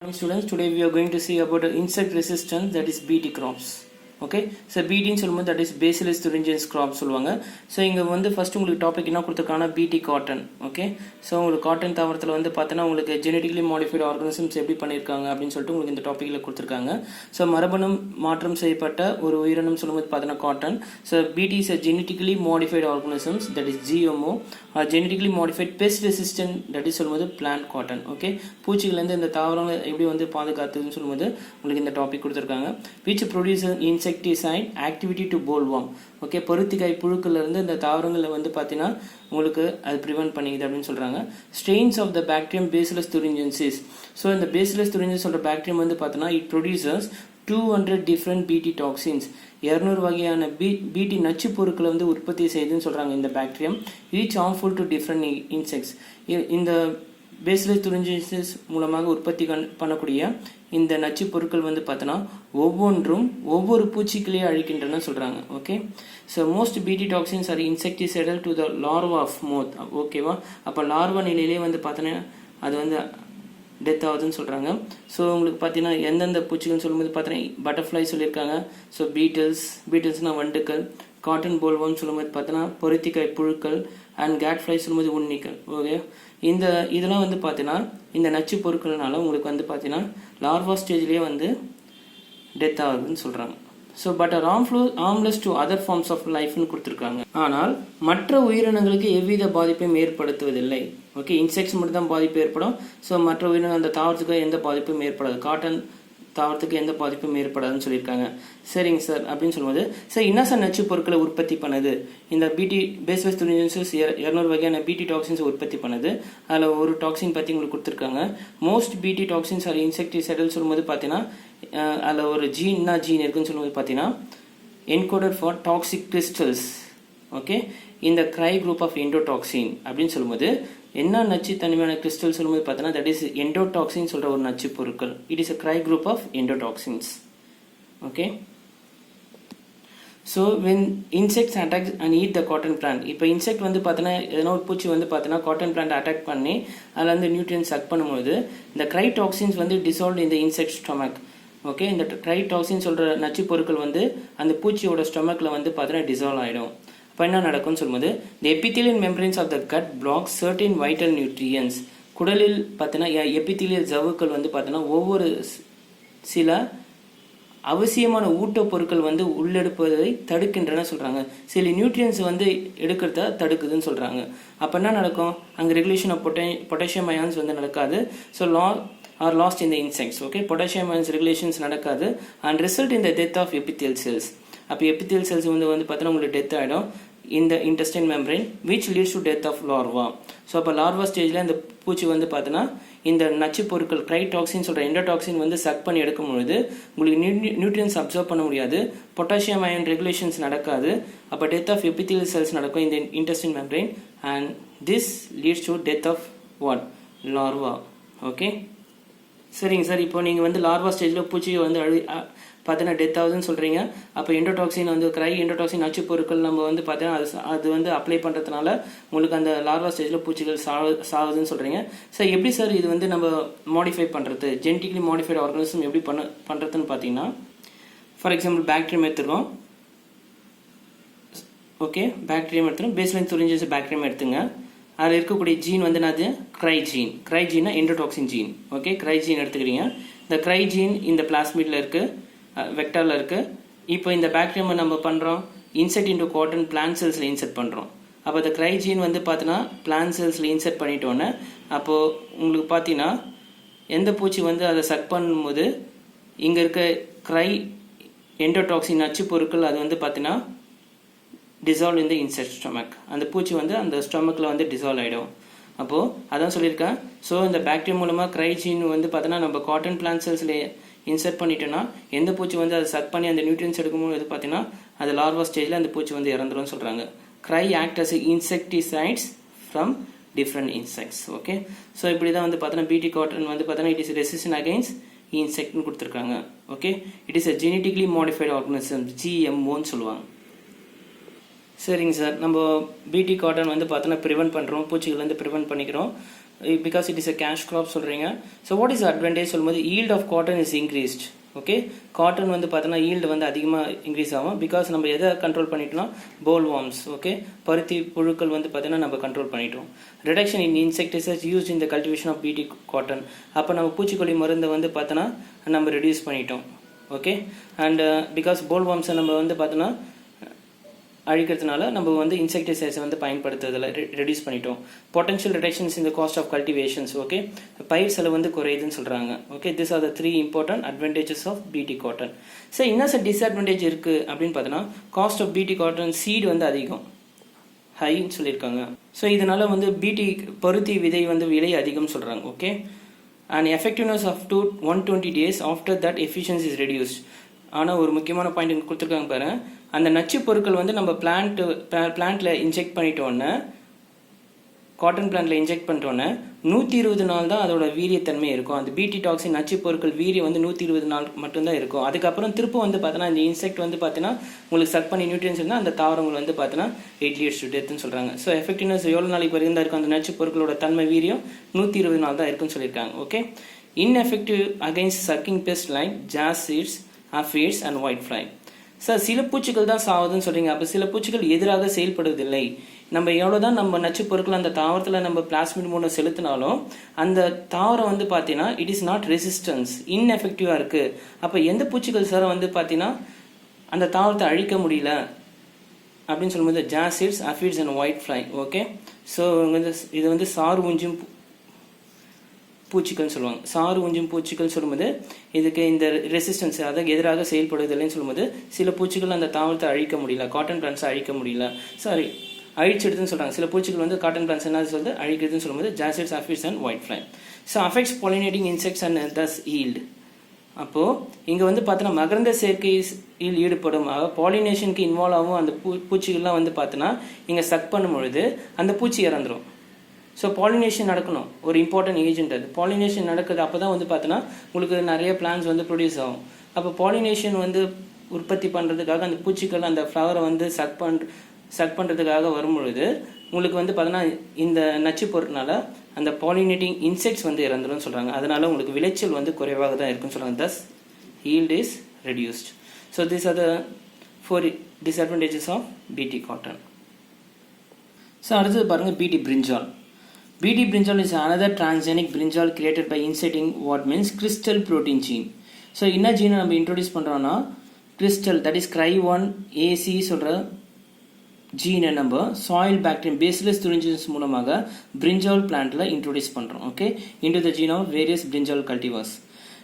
Morning students, today we are going to see about insect resistance, that is BT crops. Okay, so BT ன்னு சொல்லும்போது that is Bacillus thuringiensis crop சொல்லுவாங்க. So இங்கே வந்து first உங்களுக்கு topic என்ன கொடுத்துருக்காங்கன்னா BT cotton. Okay, so உங்களுக்கு cotton தாவரத்தில் வந்து பார்த்தீங்கன்னா உங்களுக்கு ஜெனட்டிக்கலி மாடிஃபைடு ஆர்கானிசம்ஸ் எப்படி பண்ணியிருக்காங்க அப்படின்னு சொல்லிட்டு உங்களுக்கு இந்த டாப்பிக்கில் கொடுத்துருக்காங்க. ஸோ மரபணு மாற்றம் செய்யப்பட்ட ஒரு உயிரினம் சொல்லும்போது பார்த்தீங்கன்னா cotton. So BT is a genetically modified organisms, that is GMO, or genetically modified pest resistant, that is சொல்லும்போது plant cotton. ஓகே, பூச்சிகள்லேருந்து இந்த தாவரங்களை எப்படி வந்து பாதுகாத்துன்னு சொல்லும்போது உங்களுக்கு இந்த டாபிக் கொடுத்துருக்காங்க. which produces insecticide activity to bollworm. Okay, பருத்திக்காய் புழுக்கள்ல இருந்து இந்த தாவரங்களை வந்து பார்த்தீங்கன்னா உங்களுக்கு அது ப்ரிவென்ட் பண்ணிக்குது அப்படின்னு சொல்கிறாங்க. Strains of the bacterium bacillus thuringiensis. So இந்த பேசிலஸ் thuringiensis சொல்கிற பாக்டீரியம் வந்து பார்த்தீங்கன்னா it producers 200 different BT toxins, 200 வகையான BT நச்சு பொருட்களை வந்து உற்பத்தி செய்யுதுன்னு சொல்கிறாங்க இந்த bacterium. each harmful to different insects. இந்த பேசிலஸ் thuringiensis மூலமாக உற்பத்தி பண்ணக்கூடிய இந்த நச்சு பொருட்கள் வந்து பார்த்தோன்னா ஒவ்வொன்றும் ஒவ்வொரு பூச்சிகளையே அழிக்கின்றன சொல்கிறாங்க. Okay, so most BT toxins are insecticidal to the larva of moth. ஓகேவா, அப்போ லார்வா நிலையிலே வந்து பார்த்தோன்னா அது வந்து டெத் ஆகுதுன்னு சொல்கிறாங்க. ஸோ உங்களுக்கு பார்த்தீங்கன்னா எந்தெந்த பூச்சிகள்னு சொல்லும்போது பார்த்தீங்கன்னா பட்டர்ஃப்ளை சொல்லியிருக்காங்க. ஸோ பீட்டல்ஸ்னால் வண்டுக்கள், காட்டன் போல்வம் சொல்லும்போது பார்த்தீங்கன்னா பருத்திக்காய் புழுக்கள், அண்ட் கேட் ஃப்ளை சொல்லும்போது உண்ணிகள். ஓகே, இதெல்லாம் வந்து பார்த்தீங்கன்னா இந்த நச்சு பொருட்கள்னால உங்களுக்கு வந்து பார்த்தீங்கன்னா லார்வா ஸ்டேஜ்லேயே வந்து டெத் ஆகுதுன்னு சொல்கிறாங்க. So but harmless to other forms of லைஃப்னு கொடுத்துருக்காங்க. ஆனால் மற்ற உயிரினங்களுக்கு எவ்வித பாதிப்பையும் ஏற்படுத்துவதில்லை. ஓகே, இன்செக்ட்ஸ் மட்டும் தான் பாதிப்பு ஏற்படும். ஸோ மற்ற உயிரினங்கள் அந்த தாவரத்துக்கு எந்த பாதிப்பும் ஏற்படாது, காட்டன் தாவரத்துக்கு எந்த பாதிப்பும் ஏற்படாதுன்னு சொல்லியிருக்காங்க. சரிங்க சார் அப்படின்னு சொல்லும்போது சார் என்ன சார் நச்சு பொருட்களை உற்பத்தி பண்ணுது இந்த BT பேசிலஸ் thuringiensis 200 வகையான BT டாக்ஸின்ஸ் உற்பத்தி பண்ணுது. அதில் ஒரு டாக்ஸின் பற்றி உங்களுக்கு கொடுத்துருக்காங்க. Most BT toxins are insecticidal சொல்லும்போது பார்த்தீங்கன்னா அதில் ஒரு ஜீன் இருக்குன்னு சொல்லும்போது பார்த்தீங்கன்னா encoded for toxic crystals. Okay, இந்த கிரை குரூப் ஆஃப் எண்டோடாக்சின் அப்படின்னு சொல்லும்போது என்ன நச்சு தன்மையான கிறிஸ்டல் சொல்லும்போது பார்த்தீங்கன்னா தட் இஸ் எண்டோடாக்சின் சொல்கிற ஒரு நச்சு பொருட்கள். It is a cry group of endotoxins. Okay, so when insects attack and eat the cotton plant. இப்போ இன்செக்ட் வந்து பார்த்தீங்கன்னா எதனா ஒரு பூச்சி வந்து பார்த்தீங்கன்னா காட்டன் பிளான்ட் அட்டாக் பண்ணி அதில் வந்து நியூட்ரியன்ஸ் சக் பண்ணும்போது இந்த கிரை டாக்சின்ஸ் வந்து டிசால்வ் இந்த இன்செக்ட் ஸ்டொமக். ஓகே, இந்த கிரை டாக்சின் சொல்கிற நச்சு பொருட்கள் வந்து அந்த பூச்சியோட ஸ்டொமக்கில் வந்து பார்த்தீங்கன்னா டிசால்வ் ஆகிடும். இப்போ என்ன நடக்கும்னு சொல்லும்போது the epithelial membranes of the gut block certain vital nutrients. குடலில் பார்த்தீங்கன்னா எபித்திலியல் ஜவ்வுக்கள் வந்து பார்த்தீங்கன்னா ஒவ்வொரு சில அவசியமான ஊட்டப் பொருட்கள் வந்து உள்ளெடுப்பதை தடுக்கின்றன சொல்கிறாங்க. சில நியூட்ரியன்ஸ் வந்து எடுக்கிறத தடுக்குதுன்னு சொல்கிறாங்க. அப்போ என்ன நடக்கும், அங்கே ரெகுலேஷன் ஆஃப் பொட்டாசியம் அயான்ஸ் வந்து நடக்காது. So are lost in the insects. Okay, potassium ions regulations நடக்காது and result in the death of epithelial cells. அப்போ epithelial cells வந்து பார்த்தீங்கன்னா உங்களுக்கு டெத் ஆகிடும் in the intestine membrane, which leads to death of larva. So அப்போ larva ஸ்டேஜில் இந்த பூச்சி வந்து பார்த்தீங்கன்னா இந்த நச்சு பொருட்கள் க்ரைடாக்சின் சொல்கிற எண்டோடாக்சின் வந்து சக் பண்ணி எடுக்கும்பொழுது உங்களுக்கு நியூட்ரியன்ஸ் அப்சர்வ் பண்ண முடியாது, பொட்டாசியம் அயன் ரெகுலேஷன்ஸ் நடக்காது. அப்போ டெத் ஆஃப் epithelial cells நடக்கும் இந்த intestine membrane and this leads to death of what? larva. Okay, சரிங்க சார். இப்போ நீங்கள் வந்து லார்வா ஸ்டேஜில் பூச்சியை வந்து பார்த்தீங்கன்னா டெத் ஆகுதுன்னு சொல்கிறீங்க. அப்போ எண்டோடாக்சின் வந்து எண்டோடாக்சின் நச்சு பொருட்கள் நம்ம வந்து பார்த்தீங்கன்னா அது வந்து அப்ளை பண்ணுறதுனால உங்களுக்கு அந்த லார்வா ஸ்டேஜில் பூச்சிகள் சாகுதுன்னு சொல்கிறீங்க. சார் எப்படி சார் இது வந்து நம்ம மாடிஃபை பண்ணுறது, ஜெனட்டிக்கலி மாடிஃபைடு ஆர்கானிசம் எப்படி பண்ணுறதுன்னு பார்த்தீங்கன்னா ஃபார் எக்ஸாம்பிள் பாக்டீரியம் எடுத்துருக்கோம். ஓகே, பாக்டீரியம் எடுத்துரும், பேசிலஸ் thuringiensis பாக்டீரியம் எடுத்துங்க. அதில் இருக்கக்கூடிய ஜீன் வந்து என்னது, கிரை ஜீனா எண்டோடாக்சின் ஜீன். ஓகே, கிரை ஜீன் எடுத்துக்கிறீங்க. இந்த கிரை ஜீன் இந்த பிளாஸ்மிடில் இருக்குது, வெக்டரில் இருக்குது. இப்போ இந்த பாக்டீரியம் நம்ம பண்ணுறோம் இன்செர்ட் இன்டு காட்டன் பிளான்ட் செல்ஸில் இன்செர்ட் பண்ணுறோம். அப்போ இந்த கிரை ஜீன் வந்து பார்த்தீங்கன்னா பிளான்ட் செல்ஸில் இன்செர்ட் பண்ணிட்டோன்னே அப்போது உங்களுக்கு பார்த்தீங்கன்னா எந்த பூச்சி வந்து அதை சக் பண்ணும்போது இங்கே இருக்க கிரை எண்டோடாக்சின் நச்சு பொருட்கள் அது வந்து பார்த்தீங்கன்னா டிசால்வ் இன் த இன்செக்ட் ஸ்டொமக். அந்த பூச்சி வந்து அந்த ஸ்டொமக்கில் வந்து டிசால்வ் ஆகிடும். அப்போது அதான் சொல்லியிருக்கேன். ஸோ இந்த பாக்டீரியா மூலமாக கிரை ஜீன் வந்து பார்த்தோன்னா நம்ம காட்டன் பிளான்ட் செல்ஸில் இன்செர்ட் பண்ணிட்டோன்னா எந்த பூச்சி வந்து அதை சக் பண்ணி அந்த நியூட்ரியன்ஸ் எடுக்கும்போது பார்த்தீங்கன்னா அது லார்வா ஸ்டேஜில் அந்த பூச்சி வந்து இறந்துரும்னு சொல்கிறாங்க. Cry act as insecticides from different insects. Okay, so இப்படி தான் வந்து பார்த்தோன்னா BT காட்டன் வந்து பார்த்தோன்னா இட் இஸ் ரெசிஸ்டன்ட் அகைன்ஸ்ட் இன்செக்ட்னு கொடுத்துருக்காங்க. Okay, it is a genetically modified organism, GMOன்னு சொல்லுவாங்க. சரிங்க சார், நம்ம BT காட்டன் வந்து பார்த்தோன்னா ப்ரிவென்ட் பண்ணுறோம், பூச்சிகள் வந்து ப்ரிவென்ட் பண்ணிக்கிறோம். because it is a cash crop சொல்றீங்க. So what is the advantage சொல்லும்போது yield of cotton is increased. Okay, cotton வந்து பார்த்தோன்னா ஈல்டு வந்து அதிகமாக இன்க்ரீஸ் ஆகும். பிகாஸ் நம்ம எதை கண்ட்ரோல் பண்ணிட்டோம்னா போல் வார்ம்ஸ், ஓகே, பருத்தி புழுக்கள் வந்து பார்த்தீங்கன்னா நம்ம கண்ட்ரோல் பண்ணிட்டோம். Reduction in insecticides use in the cultivation of BT cotton. அப்போ நம்ம பூச்சிக்கொல்லி மருந்தை வந்து பார்த்தோன்னா நம்ம ரெடியூஸ் பண்ணிட்டோம். ஓகே, அண்ட் பிகாஸ் போல் வார்ம்ஸை நம்ம வந்து பார்த்தோன்னா அழிக்கிறதுனால நம்ம வந்து இன்செக்டிசைட்ஸை வந்து பயன்படுத்துறதில் ரெடியூஸ் பண்ணிட்டோம். Potential reductions in the cost of cultivations. Okay, பயிர் செலவு வந்து குறையுதுன்னு சொல்கிறாங்க. Okay, this are the 3 important advantages of BT cotton. So என்ன சார் டிஸ்அட்வான்டேஜ் இருக்குது அப்படின்னு பார்த்தோன்னா, cost of BT cotton seed வந்து அதிகம், ஹைன்னு சொல்லியிருக்காங்க. ஸோ இதனால வந்து பிடி பருத்தி விதை வந்து விலை அதிகம்னு சொல்கிறாங்க. Okay, and effectiveness of 120 days after that efficiency is reduced. ஆனால் ஒரு முக்கியமான பாயிண்ட் எனக்கு கொடுத்துருக்காங்க பாரு, அந்த நச்சு பொருட்கள் வந்து நம்ம பிளான்ட்ல இன்ஜெக்ட் பண்ணிட்டோன்னே, காட்டன் பிளான்ட்ல இன்ஜெக்ட் பண்ணிட்டோன்னே 120 நாள் தான் அதோட வீரியத்தன்மை இருக்கும். அந்த பிடி டாக்ஸின் நச்சு பொருட்கள் வீரியம் வந்து 120 நாள் மட்டும்தான் இருக்கும். அதுக்கப்புறம் திரும்ப வந்து பார்த்தோன்னா இந்த இன்செக்ட் வந்து பார்த்தீங்கன்னா உங்களுக்கு சக் பண்ணி நியூட்ரியன்ஸ் இருந்தால் அந்த தாவரங்கள் வந்து பார்த்தீங்கன்னா 8 leads to deathன்னு சொல்கிறாங்க. ஸோ எஃபெக்டிவ்னஸ் எவ்வளோ நாளைக்கு வரைக்கும் தான் இருக்கும் அந்த நச்சு பொருட்களோட தன்மை வீரியம் 120 நாள் தான் இருக்குன்னு சொல்லியிருக்காங்க. Okay, ineffective against sucking pests like jazz seeds, aphids and whitefly. Sir சில பூச்சிகள் தான் சாகுதுன்னு சொல்றீங்க. அப்போ சில பூச்சிகள் எதிராக செயல்படுவதில்லை. நம்ம எவ்வளோதான் நம்ம நச்சு பொருட்கள் அந்த தாவரத்தில் நம்ம பிளாஸ்மிட் மூலம் செலுத்தினாலும் அந்த தாவரம் வந்து பார்த்தீங்கன்னா இட் இஸ் நாட் ரெசிஸ்டன்ஸ், இன்எஃபெக்டிவாக இருக்குது. அப்போ எந்த பூச்சிகள் சார் வந்து பார்த்தீங்கன்னா அந்த தாவரத்தை அழிக்க முடியல அப்படின்னு சொல்லும்போது jassids, aphids and white fly. Okay, so இது வந்து சாறு உஞ்சும் பூச்சிகள் சொல்லுவாங்க. சாறு உஞ்சும் பூச்சிகள் சொல்லும்போது இதுக்கு இந்த ரெசிஸ்டன்ஸ் அதுக்கு எதிராக செயல்படுவதில்லைன்னு சொல்லும்போது சில பூச்சிகள் அந்த தாவரத்தை அழிக்க முடியல, காட்டன் பிளான்ட்ஸை அழிக்க முடியல, சாரி அழிச்சிடுதுன்னு சொல்கிறாங்க. சில பூச்சிகள் வந்து காட்டன் பிளான்ட்ஸ் என்ன சொல்லுது அழிக்கிறதுன்னு சொல்லும்போது jassids, aphids and white fly. So affects pollinating insects and thus yield. அப்போது இங்கே வந்து பார்த்தோன்னா மகரந்த சேர்க்கையில் ஈடுபடும் பாலினேஷனுக்கு இன்வால்வ் ஆகும் அந்த பூச்சிகள்லாம் வந்து பார்த்தோன்னா இங்கே சக் பண்ணும் பொழுது அந்த பூச்சி இறந்துடும். ஸோ பாலினேஷன் நடக்கணும், ஒரு இம்பார்ட்டன்ட் ஏஜென்ட் அது. பாலினேஷன் நடக்குது, அப்போ தான் வந்து பார்த்தோன்னா உங்களுக்கு நிறைய பிளான்ஸ் வந்து ப்ரொடியூஸ் ஆகும். அப்போ பாலினேஷன் வந்து உற்பத்தி பண்ணுறதுக்காக அந்த பூச்சிகள் அந்த ஃப்ளவரை வந்து சக் பண்ணுறதுக்காக வரும்பொழுது உங்களுக்கு வந்து பார்த்தோன்னா இந்த நச்சு பொருட்னால அந்த பாலினேட்டிங் இன்செக்ட்ஸ் வந்து இறந்துடும் சொல்கிறாங்க. அதனால உங்களுக்கு விளைச்சல் வந்து குறைவாக தான் இருக்குன்னு சொல்கிறாங்க. தஸ் yield is reduced. So these are the 4 disadvantages of BT cotton. So அடுத்தது பாருங்க BT brinjal. BT brinjal is another transgenic brinjal created by inserting what means crystal protein gene. So என்ன ஜீனை நம்ம இன்ட்ரோடியூஸ் பண்ணுறோம்னா crystal, that is cry1 AC சொல்கிற ஜீனை நம்ம soil bacterium bacillus துரிஞ்சின்ஸ் மூலமாக brinjal பிளான்ட்ல introduce பண்ணுறோம். Okay, into the gene of various brinjal cultivars.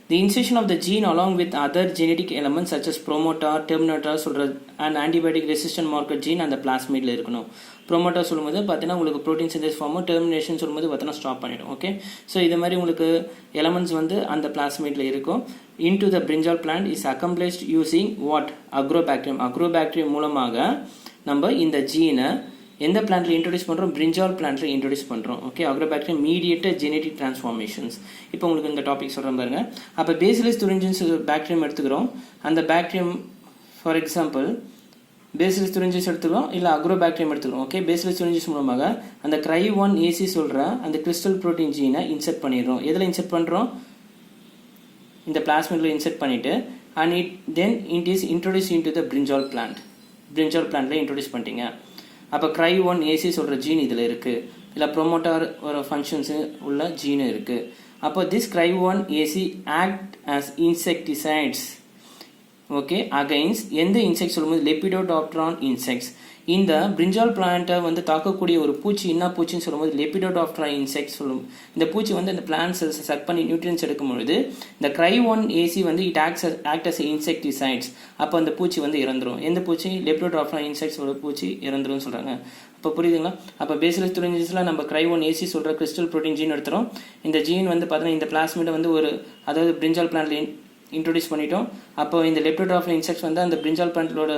The insertion of the gene along with other genetic elements such as promoter, terminator and antibiotic resistant marker gene and the plasmid இருக்கணும். promoter சொல்லும்போது பார்த்தீங்கன்னா உங்களுக்கு protein synthesis form, termination சொல்லும்போது பார்த்தீங்கன்னா stop பண்ணிடும். Okay, so இது மாதிரி உங்களுக்கு elements வந்து அந்த plasmidல இருக்கும். Into the brinjal plant is accomplished using what? Agrobacterium. Agrobacterium மூலமாக நம்ம இந்த ஜீனை எந்த பிளான்ட்ல இன்ட்ரோடியூஸ் பண்ணுறோம்? பிரிஞ்சால் பிளான்ட்ல இன்ட்ரோடியூஸ் பண்ணுறோம். Okay, agrobacterium mediated genetic transformations. இப்போ உங்களுக்கு இந்த டாபிக் சொல்கிறேன் பாருங்க. அப்போ பேசிலஸ் துரிஞ்சின்ஸ் பாக்டீரியம் எடுத்துக்கிறோம். அந்த பாக்டீரியம் ஃபார் எக்ஸாம்பிள் பேசிலஸ் துரிஞ்சின்ஸ் எடுத்துக்கிறோம், இல்லை அக்ரோபாக்டீரியம் எடுத்துக்கிறோம். ஓகே, பேசிலஸ் துரிஞ்சின்ஸ் மூலமாக அந்த cry1 AC சொல்கிற அந்த கிறிஸ்டல் ப்ரோட்டீன் ஜீனை இன்செர்ட் பண்ணிடுறோம். எதில் இன்செர்ட் பண்ணுறோம்? இந்த பிளாஸ்மிட்ல இன்செர்ட் பண்ணிவிட்டு and it is introduce into the brinjal plant. Brinjal பிளான்ட்ல இன்ட்ரோடியூஸ் பண்ணிட்டீங்க. அப்போ cry1 AC சொல்கிற ஜீன் இதில் இருக்குது, இல்லை ப்ரொமோட்டார் ஒரு ஃபங்க்ஷன்ஸு உள்ள ஜீனு இருக்குது. அப்போ this cry1 AC act as insecticides. Okay, against எந்த இன்செக்ட் சொல்லும்போது லெபிடோடாப்டரான் இன்செக்ட்ஸ். இந்த பிரிஞ்சால் பிளான்ட்டை வந்து தாக்கக்கூடிய ஒரு பூச்சி என்ன பூச்சின்னு சொல்லும்போது லெபிடோடாப்டரா இன்செக்ட் சொல்லும். இந்த பூச்சி வந்து இந்த பிளான்ட்ஸ் சக் பண்ணி நியூட்ரியன்ஸ் எடுக்கும் பொழுது இந்த cry1 AC வந்து இட் ஆக்ட் அஸ் இன்செக்டிசைட்ஸ். அப்போ அந்த பூச்சி வந்து இறந்துடும். எந்த பூச்சி? லெபிடோடாப்டரா இன்செக்ட்ஸ் ஒரு பூச்சி இறந்துடும் சொல்கிறாங்க. அப்போ புரியுதுங்களா? அப்போ பேசிலஸ் துரிஞ்சின்ஸில் நம்ம cry1 AC சொல்கிற கிறிஸ்டல் ப்ரோட்டீன் ஜீன் எடுத்துகிறோம். இந்த ஜீன் வந்து பார்த்தீங்கன்னா இந்த பிளாஸ்மிடை வந்து ஒரு அதாவது பிரிஞ்சால் பிளான்ட்ல இன்ட்ரோடியூஸ் பண்ணிட்டோம். அப்போ இந்த லெபிடோடாப்டரா இன்செக்ட்ஸ் வந்து அந்த பிரிஞ்சால் பிளான்ட்டோட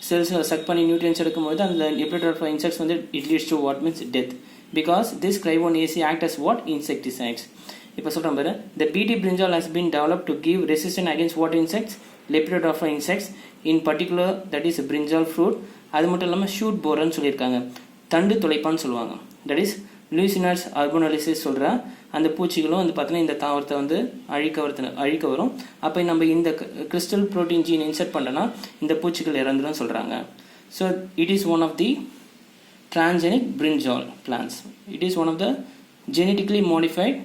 செல்ஸை சக் பண்ணி நியூட்ரியன்ஸ் எடுக்கும்போது அந்த லெபிடோடாப்டரா இன்செக்ட்ஸ் வந்து it leads to what means death because this cry1 AC act as what? Insecticides. இப்போ சொல்கிறேன் பாரு, the BT brinjal has been developed to give resistance against what insects? Lepidoptera insects, in particular that is brinjal fruit. அது மட்டும் இல்லாமல் shoot போரன்னு சொல்லியிருக்காங்க, தண்டு துளைப்பான்னு சொல்லுவாங்க. That is லூசினாட்ஸ் அர்போனாலிசிஸ் சொல்கிற அந்த பூச்சிகளும் வந்து பார்த்தீங்கன்னா இந்த தாவரத்தை வந்து அழிக்க வரும். அப்போ நம்ம இந்த கிறிஸ்டல் ப்ரோட்டீன் ஜீன் இன்செர்ட் பண்ணோன்னா இந்த பூச்சிகள் இறந்துடும் சொல்கிறாங்க. So it is one of the transgenic brinjal plants. It is one of the genetically modified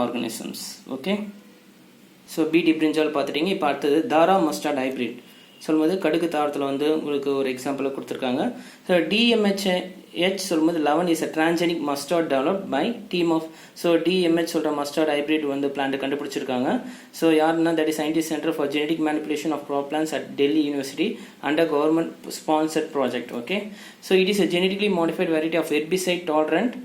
organisms. Okay. So பிடி பிரிஞ்சால் பார்த்துட்டிங்க. இப்போ அடுத்தது தாரா மஸ்டார்ட் ஹைப்ரிட் சொல்லும்போது கடுகு தாவரத்தில் வந்து உங்களுக்கு ஒரு எக்ஸாம்பிளை கொடுத்துருக்காங்க. ஸோ DMH சொல்லும்போது 11 is a transgenic mustard developed by team of. So DMH சொல்கிற மஸ்டார்ட் ஹைப்ரிட் வந்து பிளான்ட் கண்டுபிடிச்சிருக்காங்க. ஸோ யாருன்னா that is scientist centre for genetic manipulation of crop plants at Delhi university under government sponsored project. Okay. So it is a genetically modified variety of herbicide tolerant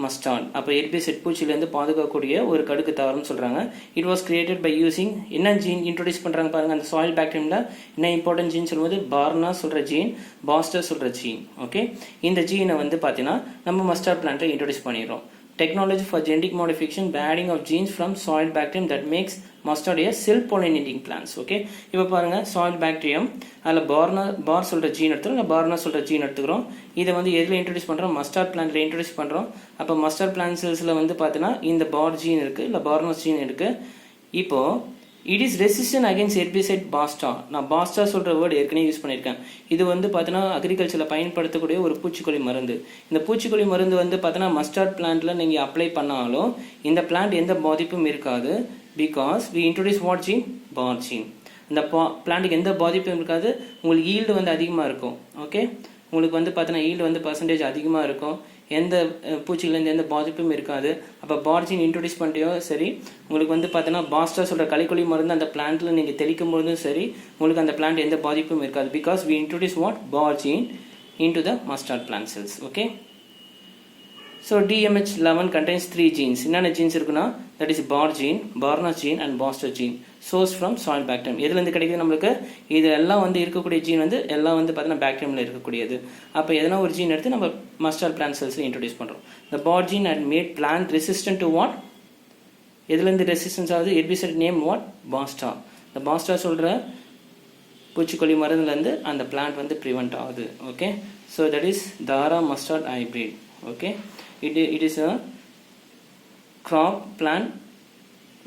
mustard. அப்போ herbicide பூச்சிலேருந்து பாதுகாக்கக்கூடிய ஒரு கடுகு தாவரம்னு சொல்கிறாங்க. It was created by using என்ன gene introduce பண்ணுறாங்க பாருங்கள். அந்த சாயில் பாக்டீரியமில் என்ன இம்பார்ட்டன்ட் ஜீன் சொல்லும்போது பார்னா சொல்கிற ஜீன், பாஸ்டர் சொல்கிற ஜீன். ஓகே. இந்த ஜீனை வந்து பார்த்தீங்கன்னா நம்ம மஸ்டார்ட் பிளான்ட்டில் இன்ட்ரோடியூஸ் பண்ணிடுறோம். Technology for genetic modification by adding of genes from soil bacterium that makes mustard a self-pollinating plants. Okay. இப்போ பாருங்க soil bacterium அதில் பார் சொல்கிற ஜீன் எடுத்துக்கிறோம், பார்னா சொல்கிற ஜீன் எடுத்துக்கிறோம். இதை வந்து எதில் இன்ட்ரடியூஸ் பண்ணுறோம்? மஸ்டார்ட் பிளான்ட்டில் இன்ட்ரடியூஸ் பண்ணுறோம். அப்போ மஸ்டார்ட் பிளான்ட் செல்ஸில் வந்து பார்த்தீங்கன்னா இந்த பார் ஜீன் இருக்குது, இல்லை பார்னஸ் ஜீன் இருக்குது. இப்போது it is resistant against herbicide Basta. நான் பாஸ்டா சொல்கிற வேர்டு ஏற்கனவே யூஸ் பண்ணியிருக்கேன். இது வந்து பார்த்தீங்கன்னா அக்ரிகல்ச்சரில் பயன்படுத்தக்கூடிய ஒரு பூச்சிக்கொல்லி மருந்து. இந்த பூச்சிக்கொல்லி மருந்து வந்து பார்த்தீங்கன்னா மஸ்டார்ட் பிளான்ட்டில் நீங்கள் அப்ளை பண்ணாலும் இந்த பிளான்ட் எந்த பாதிப்பும் இருக்காது. Because we introduce what gene? Bar gene. இந்த பிளான்ட்டுக்கு எந்த பாதிப்பும் இருக்காது. உங்களுக்கு ஈல்டு வந்து அதிகமாக இருக்கும். ஓகே. உங்களுக்கு வந்து பார்த்தீங்கன்னா ஈல்டு வந்து பர்சன்டேஜ் அதிகமாக இருக்கும். எந்த பூச்சிகள்லேருந்து எந்த பாதிப்பும் இருக்காது. அப்போ பார்ஜின் இன்ட்ரோடியூஸ் பண்ணிட்டோ சரி, உங்களுக்கு வந்து பார்த்தீங்கன்னா பாஸ்டா சொல்கிற களைக்கொல்லி மருந்து அந்த பிளான்ட்டில் நீங்கள் தெளிக்கும் பொழுதும் சரி, உங்களுக்கு அந்த பிளான்ட் எந்த பாதிப்பும் இருக்காது. Because we introduce what? Bar gene into the mustard plant cells. Okay. So DMH11 contains 3 genes. என்னென்ன ஜீன்ஸ் இருக்குன்னா that is bar gene, barnase gene and barstar gene. Source from soil bacterium. எதுலேருந்து கிடைக்குது நம்மளுக்கு? இது எல்லாம் வந்து இருக்கக்கூடிய ஜீன் வந்து எல்லாம் வந்து பார்த்தீங்கன்னா பாக்டீரியமில் இருக்கக்கூடியது. அப்போ எதனா ஒரு ஜீன் எடுத்து நம்ம மஸ்டார்ட் பிளான்ட் செல்ஸில் இன்ட்ரோடியூஸ் பண்ணுறோம். The bar gene and made plant resistant to what? எதுலேருந்து ரெசிஸ்டன்ஸ் ஆகுது? Herbicide name what? பாஸ்டா. இந்த பாஸ்டா சொல்கிற பூச்சிக்கொல்லி மருந்துலேருந்து அந்த பிளான்ட் வந்து ப்ரிவெண்ட் ஆகுது. Okay. So that is Dhara mustard hybrid. Okay. It is a crop plant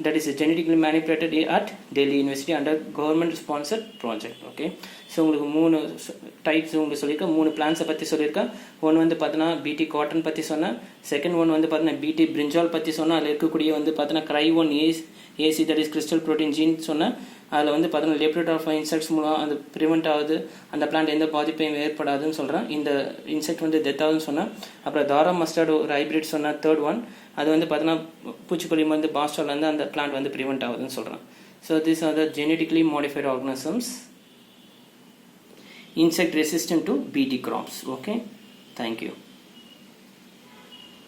that is genetically manipulated at Delhi University under government sponsored project. Okay. So உங்களுக்கு 3 types உங்களுக்கு சொல்லியிருக்கேன். 3 பிளான்ஸை பற்றி சொல்லியிருக்கேன். ஒன்று வந்து பார்த்தீங்கன்னா பிடி காட்டன் பற்றி சொன்னேன். செகண்ட் ஒன் வந்து பார்த்தீங்கன்னா பிடி பிரிஞ்சால் பற்றி சொன்னேன். அதில் இருக்கக்கூடிய வந்து பார்த்தீங்கன்னா Cry1 AC that is crystal protein gene சொன்னேன். அதில் வந்து பார்த்தீங்கன்னா லேப்ரேட்டர் ஆஃப் இன்செக்ட்ஸ் மூலம் அது ப்ரிவெண்ட் ஆகுது, அந்த பிளான்ட் எந்த பாதிப்பையும் ஏற்படாதுன்னு சொல்கிறேன். இந்த இன்செக்ட் வந்து டெத் ஆகுதுன்னு சொன்னேன். அப்புறம் தாரா மஸ்டார்டு ஒரு ஹைப்ரிட் சொன்னேன். தேர்ட் ஒன் அது வந்து பார்த்தீங்கன்னா பூச்சிக்கொல்லி வந்து பாஸ்டார்லேருந்து அந்த பிளான்ட் வந்து ப்ரிவெண்ட் ஆகுதுன்னு சொல்கிறேன். So these are the genetically modified organisms insect resistant to BT crops. Okay. Thank you.